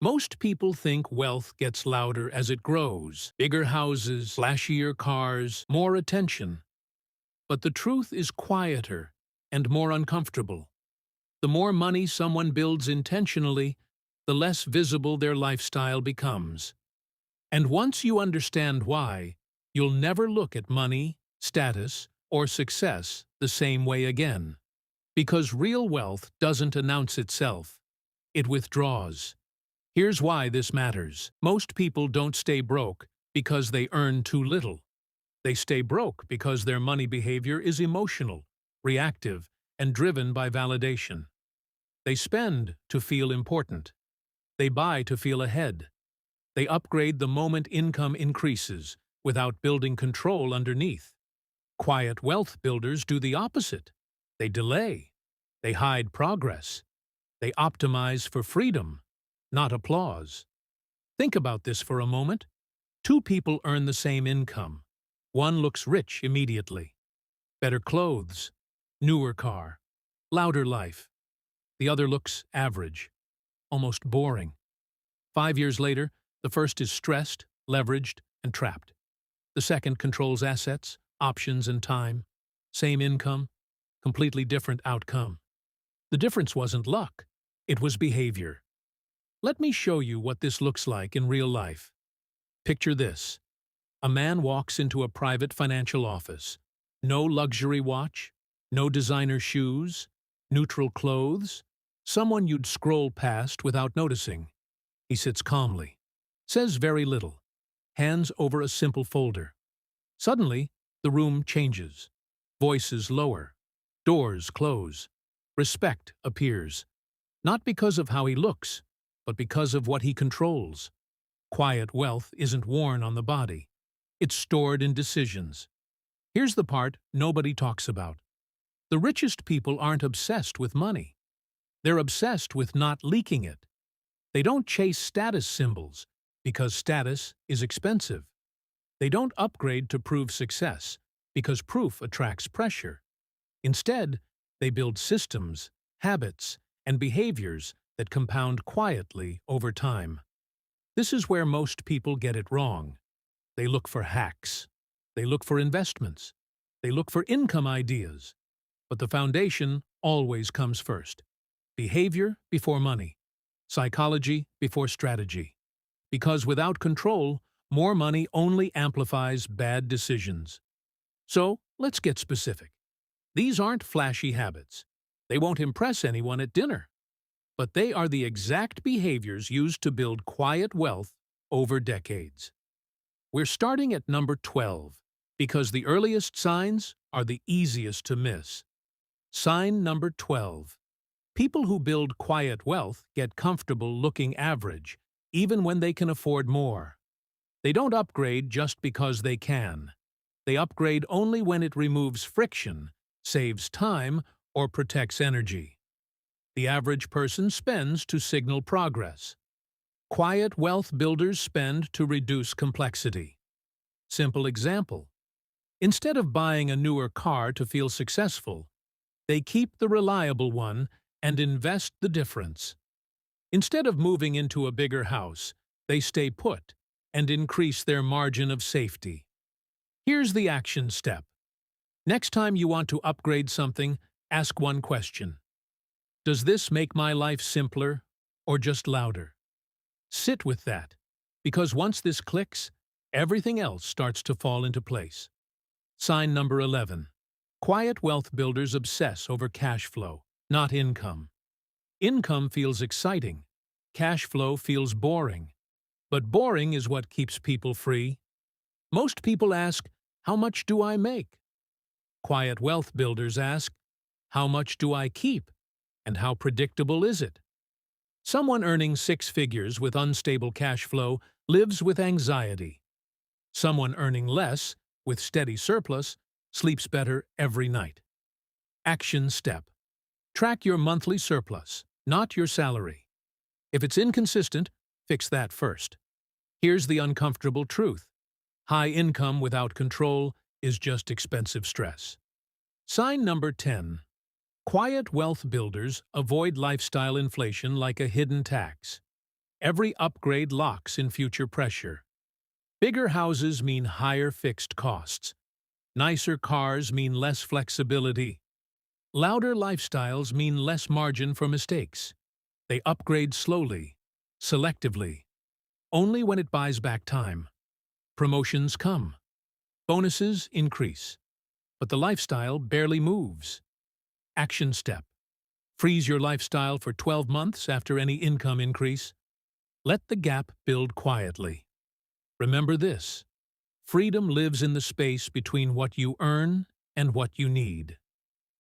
Most people think wealth gets louder as it grows. Bigger houses, flashier cars, more attention. But the truth is quieter and more uncomfortable. The more money someone builds intentionally, the less visible their lifestyle becomes. And once you understand why, you'll never look at money, status, or success the same way again. Because real wealth doesn't announce itself. It withdraws. Here's why this matters. Most people don't stay broke because they earn too little. They stay broke because their money behavior is emotional, reactive, and driven by validation. They spend to feel important. They buy to feel ahead. They upgrade the moment income increases without building control underneath. Quiet wealth builders do the opposite. They delay. They hide progress. They optimize for freedom, not applause. Think about this for a moment. Two people earn the same income. One looks rich immediately. Better clothes, newer car, louder life. The other looks average, almost boring. 5 years later, the first is stressed, leveraged, and trapped. The second controls assets, options, and time. Same income, completely different outcome. The difference wasn't luck, it was behavior. Let me show you what this looks like in real life. Picture this. A man walks into a private financial office. No luxury watch, no designer shoes, neutral clothes, someone you'd scroll past without noticing. He sits calmly, says very little, hands over a simple folder. Suddenly, the room changes. Voices lower, doors close. Respect appears, not because of how he looks, but because of what he controls. Quiet wealth isn't worn on the body. It's stored in decisions. Here's the part nobody talks about. The richest people aren't obsessed with money. They're obsessed with not leaking it. They don't chase status symbols because status is expensive. They don't upgrade to prove success because proof attracts pressure. Instead, they build systems, habits, and behaviors that compound quietly over time. This is where most people get it wrong. They look for hacks. They look for investments. They look for income ideas. But the foundation always comes first. Behavior before money. Psychology before strategy. Because without control, more money only amplifies bad decisions. So, let's get specific. These aren't flashy habits. They won't impress anyone at dinner. But they are the exact behaviors used to build quiet wealth over decades. We're starting at number 12, because the earliest signs are the easiest to miss. Sign number 12. People who build quiet wealth get comfortable looking average, even when they can afford more. They don't upgrade just because they can. They upgrade only when it removes friction, saves time, or protects energy. The average person spends to signal progress. Quiet wealth builders spend to reduce complexity. Simple example. Instead of buying a newer car to feel successful, they keep the reliable one and invest the difference. Instead of moving into a bigger house, they stay put and increase their margin of safety. Here's the action step. Next time you want to upgrade something, ask one question. Does this make my life simpler or just louder? Sit with that, because once this clicks, everything else starts to fall into place. Sign number 11. Quiet wealth builders obsess over cash flow, not income. Income feels exciting. Cash flow feels boring. But boring is what keeps people free. Most people ask, how much do I make? Quiet wealth builders ask, how much do I keep? And how predictable is it? Someone earning 6 figures with unstable cash flow lives with anxiety. Someone earning less, with steady surplus, sleeps better every night. Action step. Track your monthly surplus, not your salary. If it's inconsistent, fix that first. Here's the uncomfortable truth. High income without control is just expensive stress. Sign number 10. Quiet wealth builders avoid lifestyle inflation like a hidden tax. Every upgrade locks in future pressure. Bigger houses mean higher fixed costs. Nicer cars mean less flexibility. Louder lifestyles mean less margin for mistakes. They upgrade slowly, selectively, only when it buys back time. Promotions come. Bonuses increase. But the lifestyle barely moves. Action step. Freeze your lifestyle for 12 months after any income increase. Let the gap build quietly. Remember this: freedom lives in the space between what you earn and what you need.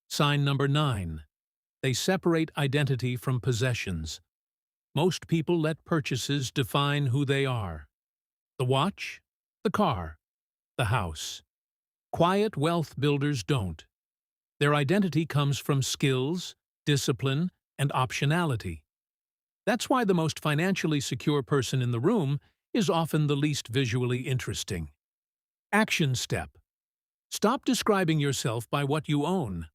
Sign number 9. They separate identity from possessions. Most people let purchases define who they are. The watch, the car, the house. Quiet wealth builders don't. Their identity comes from skills, discipline, and optionality. That's why the most financially secure person in the room is often the least visually interesting. Action step. Stop describing yourself by what you own.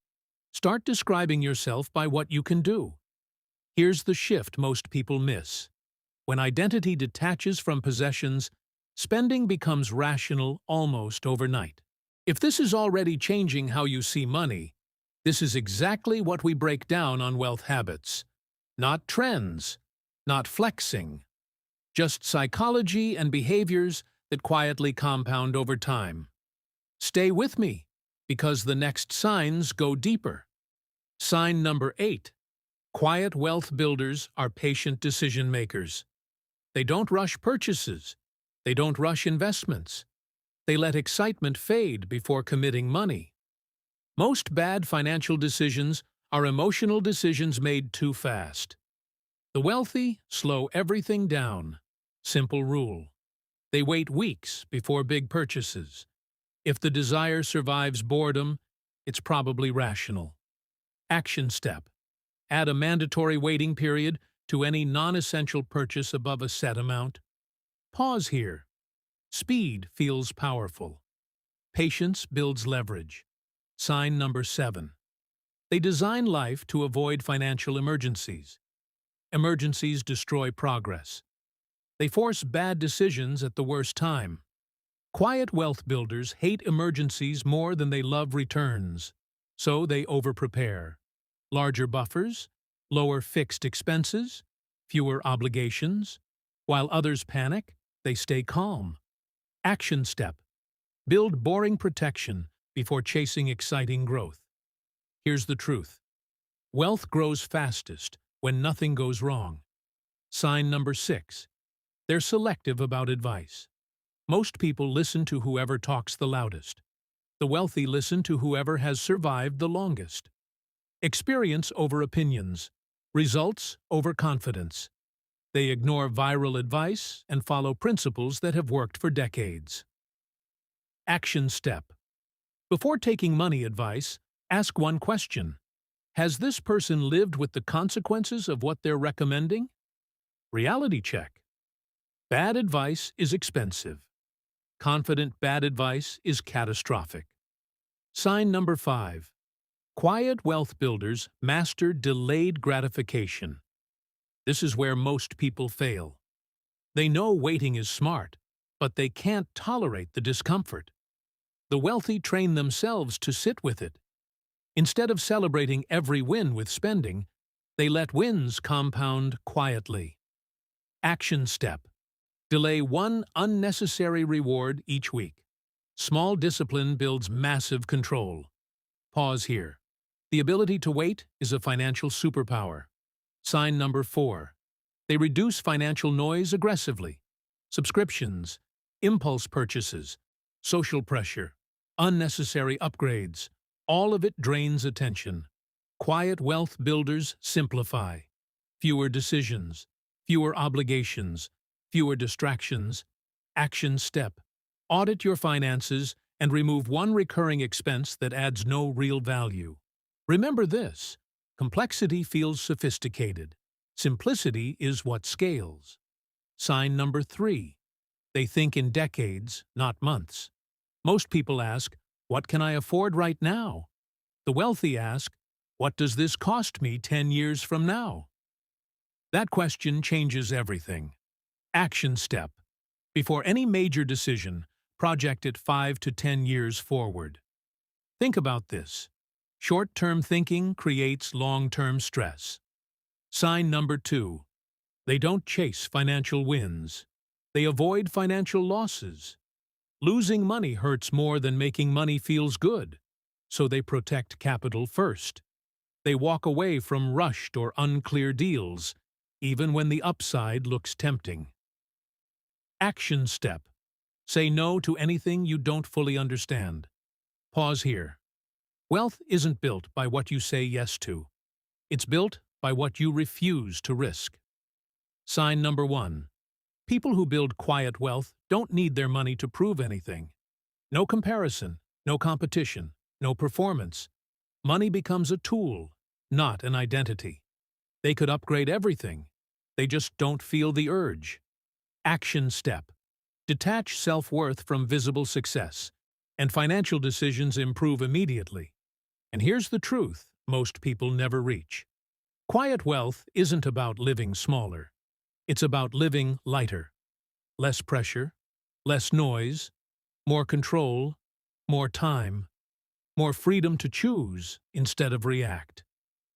Start describing yourself by what you can do. Here's the shift most people miss. When identity detaches from possessions, spending becomes rational almost overnight. If this is already changing how you see money, this is exactly what we break down on Wealth Habits. Not trends, not flexing, just psychology and behaviors that quietly compound over time. Stay with me, because the next signs go deeper. Sign number 8. Quiet wealth builders are patient decision makers. They don't rush purchases. They don't rush investments. They let excitement fade before committing money. Most bad financial decisions are emotional decisions made too fast. The wealthy slow everything down. Simple rule. They wait weeks before big purchases. If the desire survives boredom, it's probably rational. Action step. Add a mandatory waiting period to any non-essential purchase above a set amount. Pause here. Speed feels powerful. Patience builds leverage. Sign number 7. They design life to avoid financial emergencies. Emergencies destroy progress. They force bad decisions at the worst time. Quiet wealth builders hate emergencies more than they love returns. So they overprepare. Larger buffers, lower fixed expenses, fewer obligations. While others panic, they stay calm. Action step. Build boring protection before chasing exciting growth. Here's the truth. Wealth grows fastest when nothing goes wrong. Sign number 6. They're selective about advice. Most people listen to whoever talks the loudest. The wealthy listen to whoever has survived the longest. Experience over opinions. Results over confidence. They ignore viral advice and follow principles that have worked for decades. Action step. Before taking money advice, ask one question. Has this person lived with the consequences of what they're recommending? Reality check. Bad advice is expensive. Confident bad advice is catastrophic. Sign number 5. Quiet wealth builders master delayed gratification. This is where most people fail. They know waiting is smart, but they can't tolerate the discomfort. The wealthy train themselves to sit with it. Instead of celebrating every win with spending, they let wins compound quietly. Action step. Delay one unnecessary reward each week. Small discipline builds massive control. Pause here. The ability to wait is a financial superpower. Sign number 4. They reduce financial noise aggressively. Subscriptions, impulse purchases, social pressure, unnecessary upgrades. All of it drains attention. Quiet wealth builders simplify. Fewer decisions, fewer obligations, fewer distractions. Action step. Audit your finances and remove one recurring expense that adds no real value. Remember this: complexity feels sophisticated. Simplicity is what scales. Sign number 3. They think in decades, not months. Most people ask, what can I afford right now? The wealthy ask, what does this cost me 10 years from now? That question changes everything. Action step. Before any major decision, project it 5 to 10 years forward. Think about this. Short-term thinking creates long-term stress. Sign number 2. They don't chase financial wins. They avoid financial losses. Losing money hurts more than making money feels good, so they protect capital first. They walk away from rushed or unclear deals, even when the upside looks tempting. Action step. Say no to anything you don't fully understand. Pause here. Wealth isn't built by what you say yes to. It's built by what you refuse to risk. Sign number 1. People who build quiet wealth don't need their money to prove anything. No comparison, no competition, no performance. Money becomes a tool, not an identity. They could upgrade everything. They just don't feel the urge. Action step. Detach self-worth from visible success, and financial decisions improve immediately. And here's the truth most people never reach. Quiet wealth isn't about living smaller. It's about living lighter. Less pressure, less noise, more control, more time, more freedom to choose instead of react.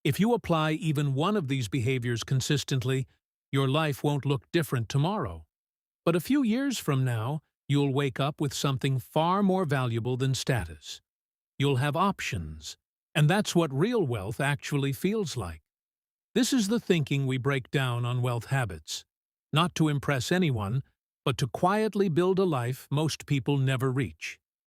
If you apply even one of these behaviors consistently, your life won't look different tomorrow. But a few years from now, you'll wake up with something far more valuable than status. You'll have options, and that's what real wealth actually feels like. This is the thinking we break down on Wealth Habits. Not to impress anyone, but to quietly build a life most people never reach.